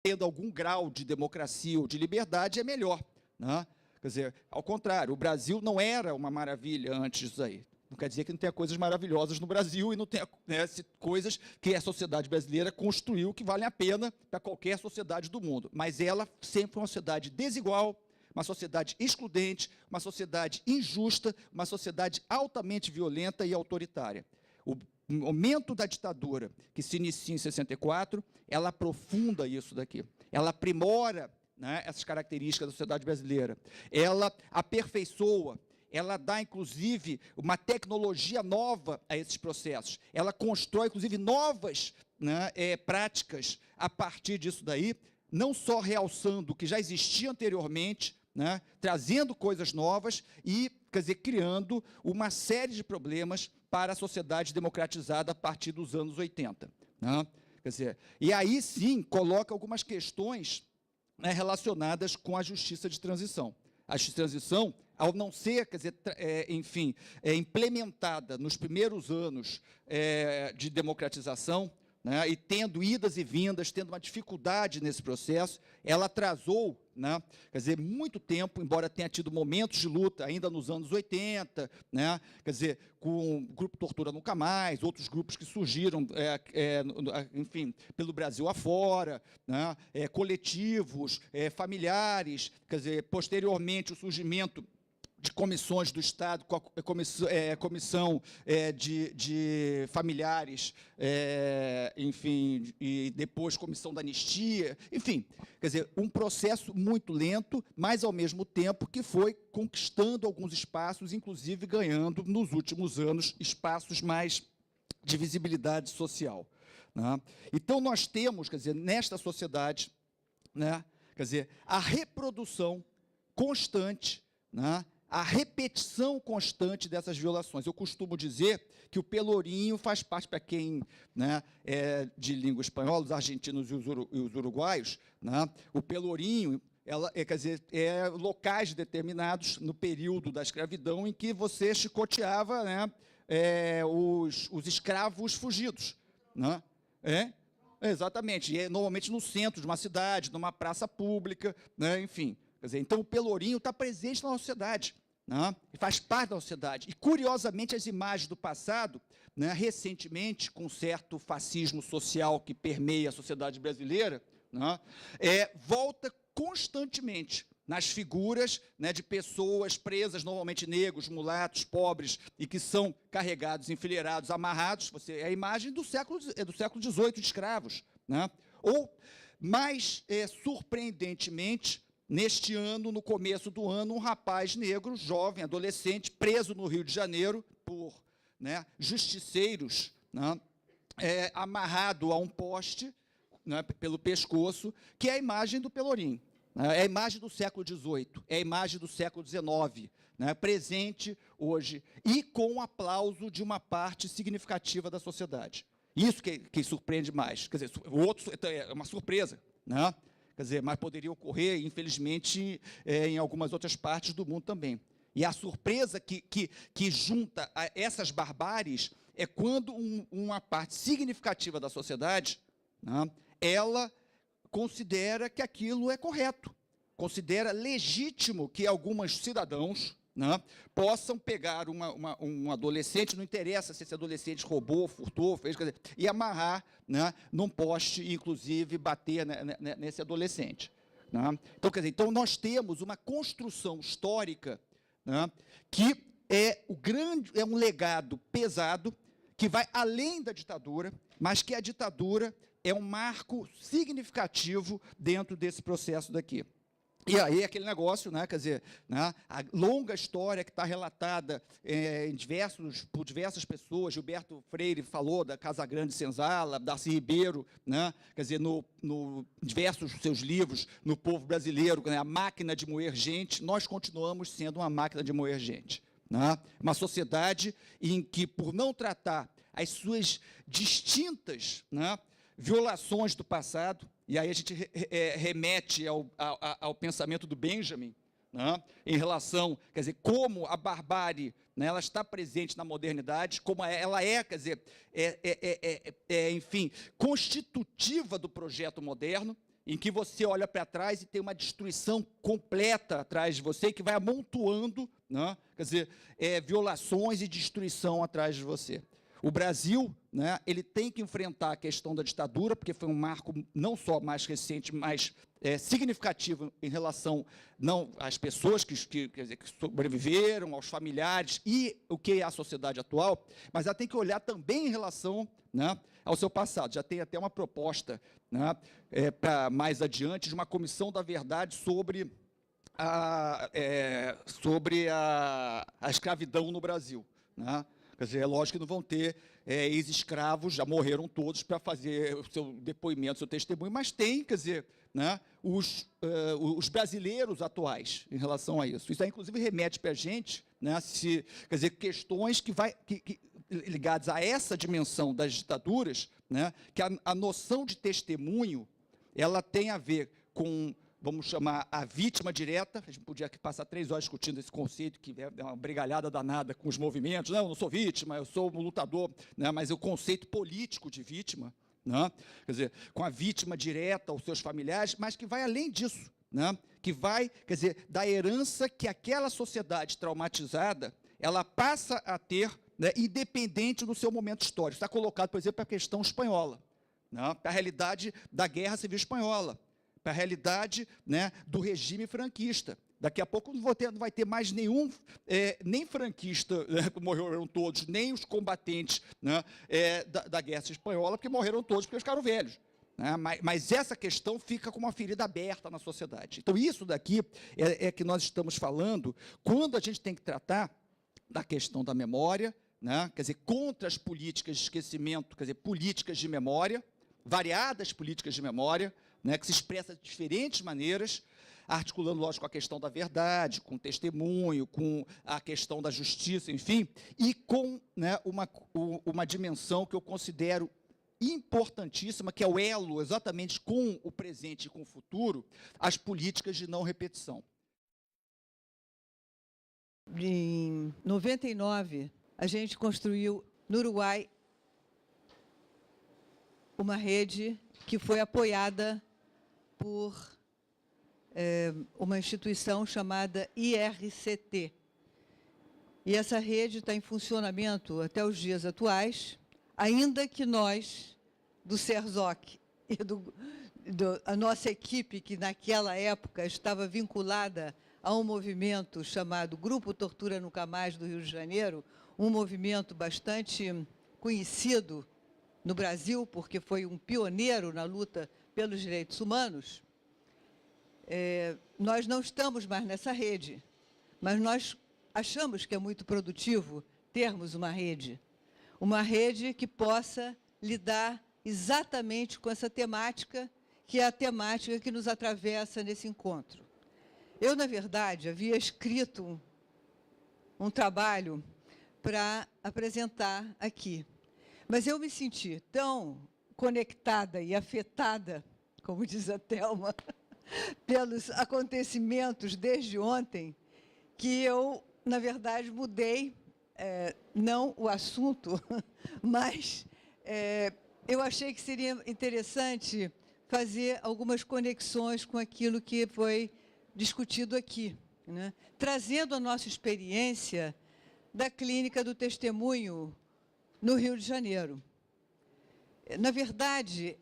tendo algum grau de democracia ou de liberdade, é melhor, né? Quer dizer, ao contrário, o Brasil não era uma maravilha antes disso aí. Não quer dizer que não tenha coisas maravilhosas no Brasil e não tenha, né, coisas que a sociedade brasileira construiu que valem a pena para qualquer sociedade do mundo. Mas ela sempre foi uma sociedade desigual, uma sociedade excludente, uma sociedade injusta, uma sociedade altamente violenta e autoritária. O momento da ditadura, que se inicia em 64, ela aprofunda isso daqui. Ela aprimora, né, essas características da sociedade brasileira. Ela aperfeiçoa, ela dá, inclusive, uma tecnologia nova a esses processos. Ela constrói, inclusive, novas, né, práticas a partir disso daí, não só realçando o que já existia anteriormente, né, trazendo coisas novas e, quer dizer, criando uma série de problemas para a sociedade democratizada a partir dos anos 80. Né? Quer dizer, e aí, sim, coloca algumas questões, né, relacionadas com a justiça de transição. A justiça de transição, ao não ser, quer dizer, enfim, implementada nos primeiros anos de democratização, né, e tendo idas e vindas, tendo uma dificuldade nesse processo, ela atrasou, né, quer dizer, muito tempo, embora tenha tido momentos de luta ainda nos anos 80, né, quer dizer, com o Grupo Tortura Nunca Mais, outros grupos que surgiram, enfim, pelo Brasil afora, né, coletivos, familiares, quer dizer, posteriormente o surgimento de comissões do Estado, comissão de familiares, enfim, e depois comissão da anistia, enfim, quer dizer, um processo muito lento, mas, ao mesmo tempo, que foi conquistando alguns espaços, inclusive ganhando, nos últimos anos, espaços mais de visibilidade social. Né? Então, nós temos, quer dizer, nesta sociedade, né, quer dizer, a reprodução constante, né, a repetição constante dessas violações. Eu costumo dizer que o pelourinho faz parte, para quem, né, é de língua espanhola, os argentinos e os uruguaios, né, o pelourinho, quer dizer, locais determinados no período da escravidão em que você chicoteava, né, os escravos fugidos. Né? Exatamente, e normalmente no centro de uma cidade, numa praça pública, né, enfim. Quer dizer, então, o pelourinho está presente na sociedade, né, e faz parte da sociedade. E, curiosamente, as imagens do passado, né, recentemente, com certo fascismo social que permeia a sociedade brasileira, né, volta constantemente nas figuras, né, de pessoas presas, normalmente negros, mulatos, pobres, e que são carregados, enfileirados, amarrados. É a imagem do século XVIII, de escravos. Né? Ou, mais surpreendentemente, neste ano, no começo do ano, um rapaz negro, jovem, adolescente, preso no Rio de Janeiro por, né, justiceiros, né, amarrado a um poste, né, pelo pescoço, que é a imagem do pelourinho. É a imagem do século XVIII, é a imagem do século XIX, né, presente hoje, e com o aplauso de uma parte significativa da sociedade. Isso que surpreende mais. Quer dizer, o outro é uma surpresa, né? Quer dizer, mas poderia ocorrer, infelizmente, em algumas outras partes do mundo também. E a surpresa que junta a essas barbáries é quando uma parte significativa da sociedade, né, ela considera que aquilo é correto, considera legítimo que alguns cidadãos, né, possam pegar um adolescente, não interessa se esse adolescente roubou, furtou, fez, quer dizer, e amarrar, né, num poste e, inclusive, bater nesse adolescente. Né? Então, quer dizer, então, nós temos uma construção histórica, né, que é um legado pesado, que vai além da ditadura, mas que a ditadura é um marco significativo dentro desse processo daqui. E aí aquele negócio, né, quer dizer, né, a longa história que está relatada por diversas pessoas, Gilberto Freire falou da Casa Grande Senzala, Darcy Ribeiro, né, quer dizer, no diversos seus livros, no povo brasileiro, né, a máquina de moer gente, nós continuamos sendo uma máquina de moer gente. Né? Uma sociedade em que, por não tratar as suas distintas, né, violações do passado, e aí a gente remete ao pensamento do Benjamin, né, em relação, quer dizer, como a barbárie, né, ela está presente na modernidade, como ela quer dizer, enfim, constitutiva do projeto moderno, em que você olha para trás e tem uma destruição completa atrás de você, que vai amontoando, né, quer dizer, violações e destruição atrás de você. O Brasil, né, ele tem que enfrentar a questão da ditadura, porque foi um marco não só mais recente, mas significativo em relação não às pessoas quer dizer, que sobreviveram, aos familiares e o que é a sociedade atual, mas ela tem que olhar também em relação, né, ao seu passado. Já tem até uma proposta, né, para mais adiante de uma comissão da verdade sobre a escravidão no Brasil, né? Quer dizer, é lógico que não vão ter ex-escravos, já morreram todos para fazer o seu depoimento, o seu testemunho, mas tem, quer dizer, né, os brasileiros atuais em relação a isso. Isso aí, inclusive, remete para a gente, né, quer dizer, questões ligadas a essa dimensão das ditaduras, né, que a noção de testemunho ela tem a ver com, vamos chamar, a vítima direta. A gente podia aqui passar 3 horas discutindo esse conceito, que é uma brigalhada danada com os movimentos. Não, eu não sou vítima, eu sou um lutador, né? Mas o conceito político de vítima, né? Quer dizer, com a vítima direta, os seus familiares, mas que vai além disso, né? Que vai, quer dizer, da herança que aquela sociedade traumatizada ela passa a ter, né, independente do seu momento histórico. Está colocado, por exemplo, para a questão espanhola, né? Para a realidade da Guerra Civil Espanhola, para a realidade, né, do regime franquista. Daqui a pouco não vai ter mais nenhum, nem franquista, né, que morreram todos, nem os combatentes, né, da Guerra Espanhola, porque morreram todos porque ficaram velhos. Né, mas essa questão fica como uma ferida aberta na sociedade. Então, isso daqui é que nós estamos falando quando a gente tem que tratar da questão da memória, né, quer dizer, contra as políticas de esquecimento, quer dizer, políticas de memória, variadas políticas de memória, né, que se expressa de diferentes maneiras, articulando, lógico, a questão da verdade, com o testemunho, com a questão da justiça, enfim, e com, né, uma dimensão que eu considero importantíssima, que é o elo exatamente com o presente e com o futuro, as políticas de não repetição. Em 99, a gente construiu no Uruguai uma rede que foi apoiada por uma instituição chamada IRCT. E essa rede está em funcionamento até os dias atuais, ainda que nós, do CERZOC, e a nossa equipe, que naquela época estava vinculada a um movimento chamado Grupo Tortura Nunca Mais, do Rio de Janeiro, um movimento bastante conhecido no Brasil, porque foi um pioneiro na luta pelos direitos humanos. Nós não estamos mais nessa rede, mas nós achamos que é muito produtivo termos uma rede que possa lidar exatamente com essa temática, que é a temática que nos atravessa nesse encontro. Eu, na verdade, havia escrito um trabalho para apresentar aqui, mas eu me senti tão conectada e afetada, como diz a Thelma, pelos acontecimentos desde ontem, que eu, na verdade, mudei, não o assunto, mas eu achei que seria interessante fazer algumas conexões com aquilo que foi discutido aqui, né? Trazendo a nossa experiência da Clínica do Testemunho no Rio de Janeiro. Na verdade,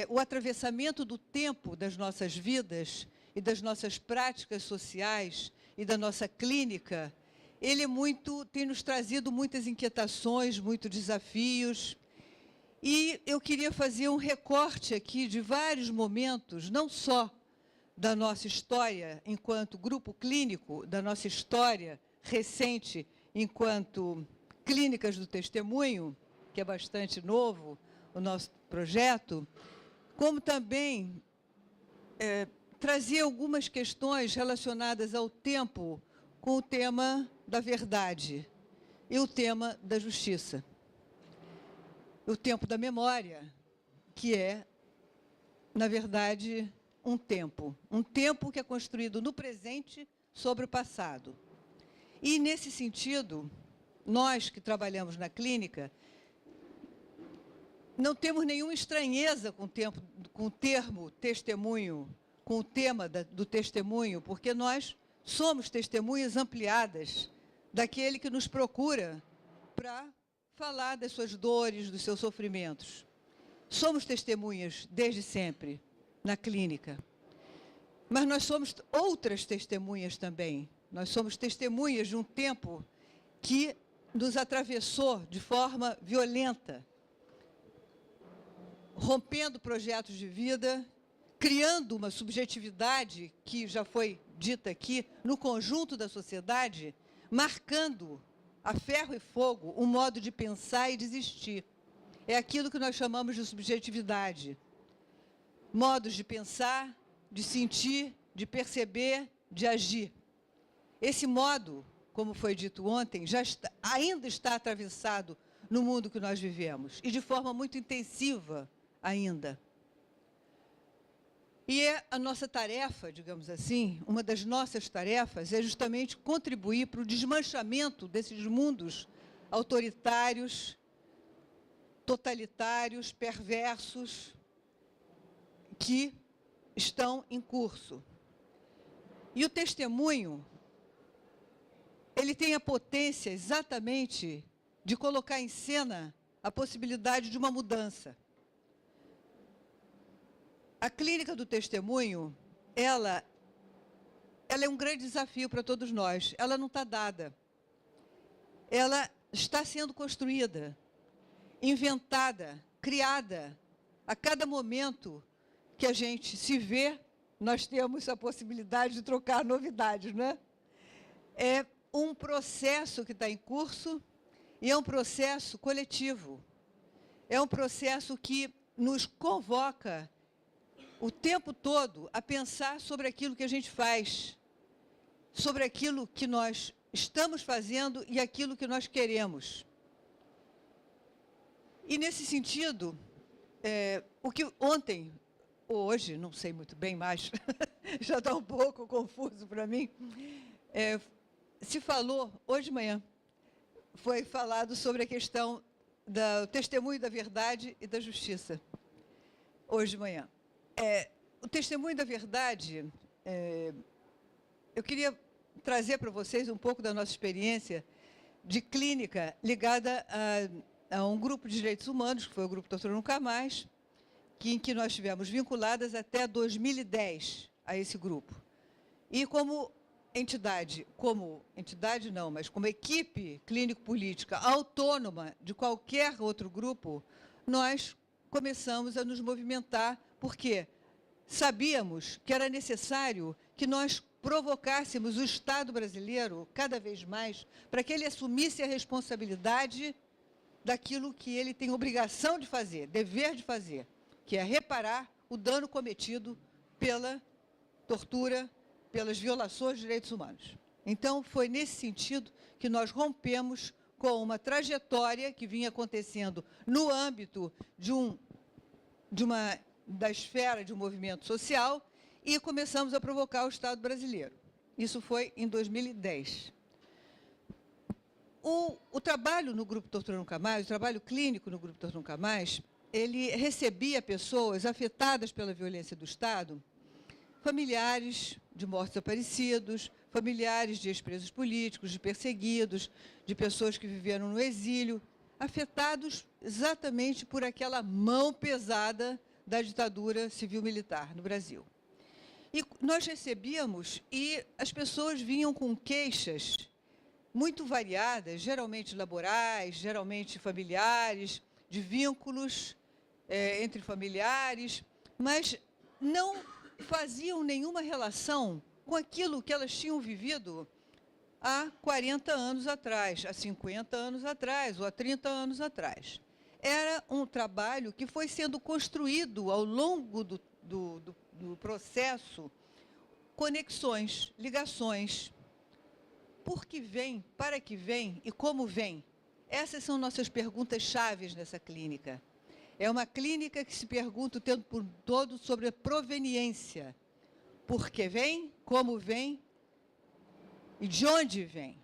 o atravessamento do tempo das nossas vidas e das nossas práticas sociais e da nossa clínica, ele tem nos trazido muitas inquietações, muitos desafios. E eu queria fazer um recorte aqui de vários momentos, não só da nossa história enquanto grupo clínico, da nossa história recente enquanto clínicas do testemunho, que é bastante novo, o nosso projeto, como também trazer algumas questões relacionadas ao tempo com o tema da verdade e o tema da justiça. O tempo da memória, que é, na verdade, um tempo que é construído no presente sobre o passado. E, nesse sentido, nós que trabalhamos na clínica, não temos nenhuma estranheza com o termo testemunho, com o tema do testemunho, porque nós somos testemunhas ampliadas daquele que nos procura para falar das suas dores, dos seus sofrimentos. Somos testemunhas desde sempre na clínica, mas nós somos outras testemunhas também. Nós somos testemunhas de um tempo que nos atravessou de forma violenta, rompendo projetos de vida, criando uma subjetividade, que já foi dita aqui, no conjunto da sociedade, marcando a ferro e fogo um modo de pensar e de existir. É aquilo que nós chamamos de subjetividade. Modos de pensar, de sentir, de perceber, de agir. Esse modo, como foi dito ontem, ainda está atravessado no mundo que nós vivemos, e de forma muito intensiva ainda. E é a nossa tarefa, digamos assim, uma das nossas tarefas é justamente contribuir para o desmanchamento desses mundos autoritários, totalitários, perversos, que estão em curso. E o testemunho, ele tem a potência exatamente de colocar em cena a possibilidade de uma mudança. A clínica do testemunho, ela é um grande desafio para todos nós. Ela não está dada. Ela está sendo construída, inventada, criada. A cada momento que a gente se vê, nós temos a possibilidade de trocar novidades, não é? É um processo que está em curso e é um processo coletivo. É um processo que nos convoca o tempo todo a pensar sobre aquilo que a gente faz, sobre aquilo que nós estamos fazendo e aquilo que nós queremos. E, nesse sentido, o que ontem, ou hoje, não sei muito bem mais, já está um pouco confuso para mim, se falou, hoje de manhã, foi falado sobre a questão do testemunho da verdade e da justiça, hoje de manhã. O testemunho da verdade, eu queria trazer para vocês um pouco da nossa experiência de clínica ligada a um grupo de direitos humanos, que foi o Grupo Dr. Nunca Mais, em que nós estivemos vinculadas até 2010 a esse grupo. E como entidade não, mas como equipe clínico-política autônoma de qualquer outro grupo, nós começamos a nos movimentar, porque sabíamos que era necessário que nós provocássemos o Estado brasileiro, cada vez mais, para que ele assumisse a responsabilidade daquilo que ele tem obrigação de fazer, dever de fazer, que é reparar o dano cometido pela tortura, pelas violações de direitos humanos. Então, foi nesse sentido que nós rompemos com uma trajetória que vinha acontecendo no âmbito da esfera de um movimento social e começamos a provocar o Estado brasileiro. Isso foi em 2010. O trabalho no Grupo Dr. Nunca Mais, o trabalho clínico no Grupo Dr. Nunca Mais, ele recebia pessoas afetadas pela violência do Estado, familiares de mortos desaparecidos, familiares de ex-presos políticos, de perseguidos, de pessoas que viveram no exílio, afetados exatamente por aquela mão pesada da ditadura civil-militar no Brasil. E nós recebíamos, e as pessoas vinham com queixas muito variadas, geralmente laborais, geralmente familiares, de vínculos entre familiares, mas não faziam nenhuma relação com aquilo que elas tinham vivido há 40 anos atrás, há 50 anos atrás, ou há 30 anos atrás. Era um trabalho que foi sendo construído ao longo do processo, conexões, ligações. Por que vem, para que vem e como vem? Essas são nossas perguntas chaves nessa clínica. É uma clínica que se pergunta o tempo todo sobre a proveniência. Por que vem, como vem e de onde vem.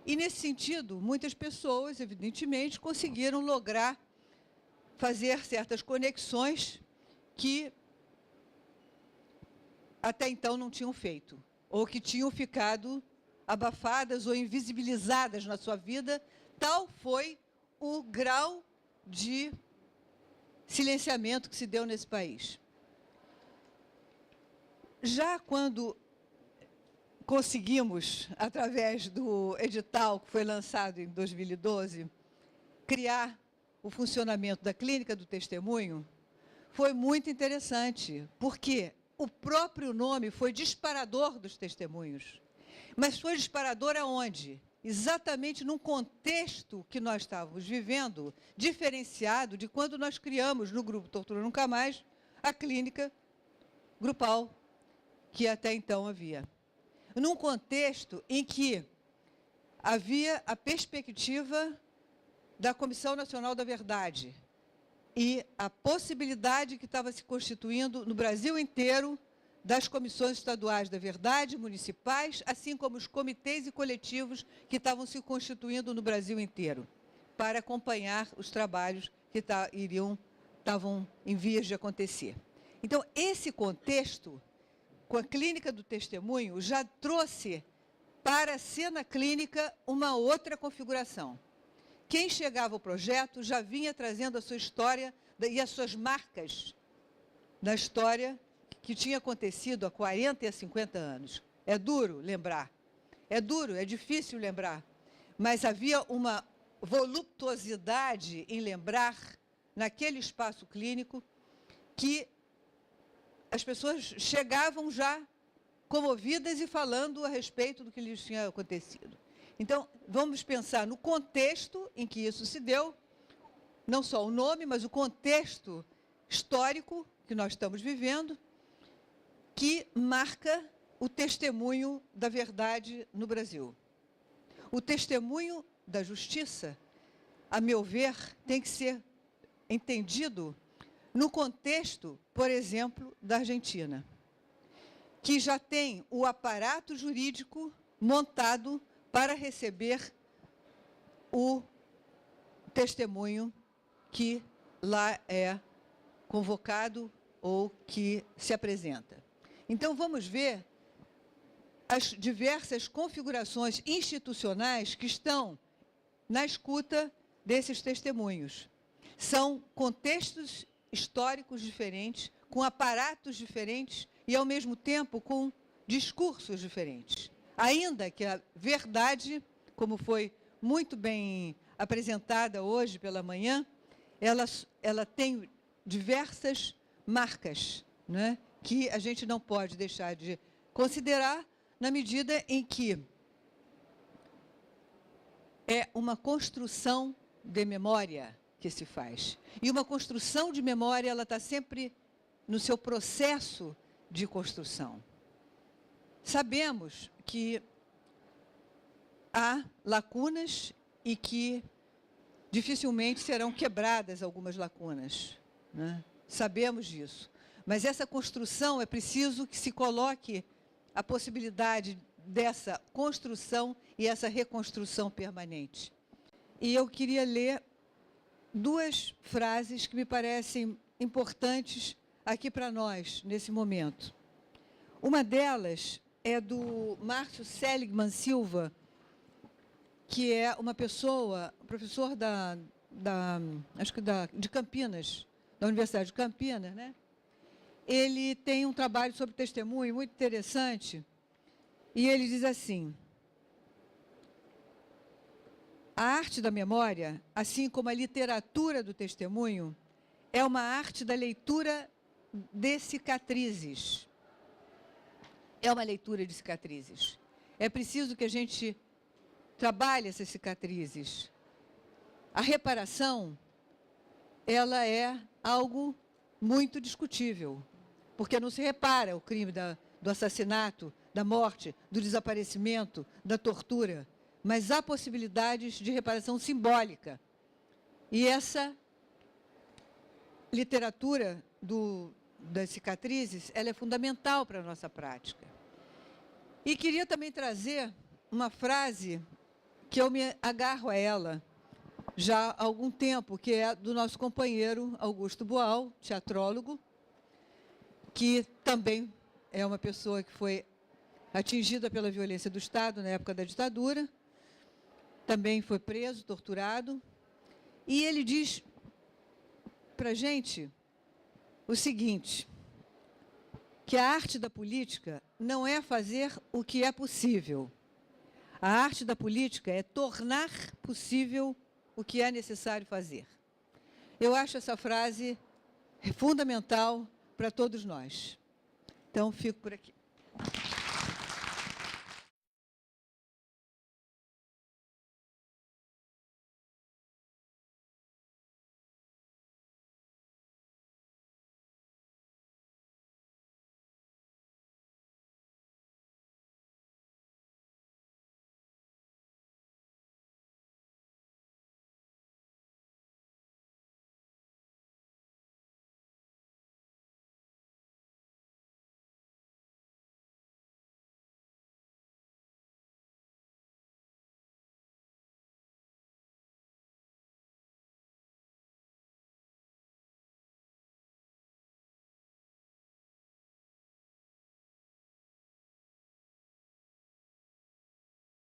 E, nesse sentido, muitas pessoas, evidentemente, conseguiram lograr fazer certas conexões que até então não tinham feito, ou que tinham ficado abafadas ou invisibilizadas na sua vida. Tal foi o grau de silenciamento que se deu nesse país. Já quando conseguimos, através do edital que foi lançado em 2012, criar o funcionamento da Clínica do Testemunho, foi muito interessante, porque o próprio nome foi disparador dos testemunhos. Mas foi disparador aonde? Exatamente num contexto que nós estávamos vivendo, diferenciado de quando nós criamos no Grupo Tortura Nunca Mais a clínica grupal que até então havia. Num contexto em que havia a perspectiva da Comissão Nacional da Verdade e a possibilidade que estava se constituindo no Brasil inteiro das comissões estaduais da verdade, municipais, assim como os comitês e coletivos que estavam se constituindo no Brasil inteiro, para acompanhar os trabalhos que estavam em vias de acontecer. Então, esse contexto, com a Clínica do Testemunho, já trouxe para a cena clínica uma outra configuração. Quem chegava ao projeto já vinha trazendo a sua história e as suas marcas da história que tinha acontecido há 40 e há 50 anos. É duro lembrar, é duro, é difícil lembrar, mas havia uma voluptuosidade em lembrar, naquele espaço clínico, que as pessoas chegavam já comovidas e falando a respeito do que lhes tinha acontecido. Então, vamos pensar no contexto em que isso se deu, não só o nome, mas o contexto histórico que nós estamos vivendo, que marca o testemunho da verdade no Brasil. O testemunho da justiça, a meu ver, tem que ser entendido no contexto, por exemplo, da Argentina, que já tem o aparato jurídico montado para receber o testemunho que lá é convocado ou que se apresenta. Então, vamos ver as diversas configurações institucionais que estão na escuta desses testemunhos. São contextos históricos diferentes, com aparatos diferentes e, ao mesmo tempo, com discursos diferentes. Ainda que a verdade, como foi muito bem apresentada hoje pela manhã, ela tem diversas marcas, né, que a gente não pode deixar de considerar na medida em que é uma construção de memória que se faz. E uma construção de memória, ela está sempre no seu processo de construção. Sabemos que há lacunas e que dificilmente serão quebradas algumas lacunas, né? Sabemos disso. Mas essa construção, é preciso que se coloque a possibilidade dessa construção e essa reconstrução permanente. E eu queria ler duas frases que me parecem importantes aqui para nós, nesse momento. Uma delas é do Márcio Seligman Silva, que é uma pessoa, professor de Campinas, da Universidade de Campinas, né? Ele tem um trabalho sobre testemunho muito interessante, e ele diz assim: a arte da memória, assim como a literatura do testemunho, é uma arte da leitura de cicatrizes. É uma leitura de cicatrizes. É preciso que a gente trabalhe essas cicatrizes. A reparação, ela é algo muito discutível, porque não se repara o crime do assassinato, da morte, do desaparecimento, da tortura, mas há possibilidades de reparação simbólica. E essa literatura das cicatrizes, ela é fundamental para a nossa prática. E queria também trazer uma frase que eu me agarro a ela, já há algum tempo, que é do nosso companheiro Augusto Boal, teatrólogo, que também é uma pessoa que foi atingida pela violência do Estado na época da ditadura, também foi preso, torturado, e ele diz para a gente o seguinte, que a arte da política não é fazer o que é possível. A arte da política é tornar possível o que é necessário fazer. Eu acho essa frase fundamental para todos nós. Então, fico por aqui.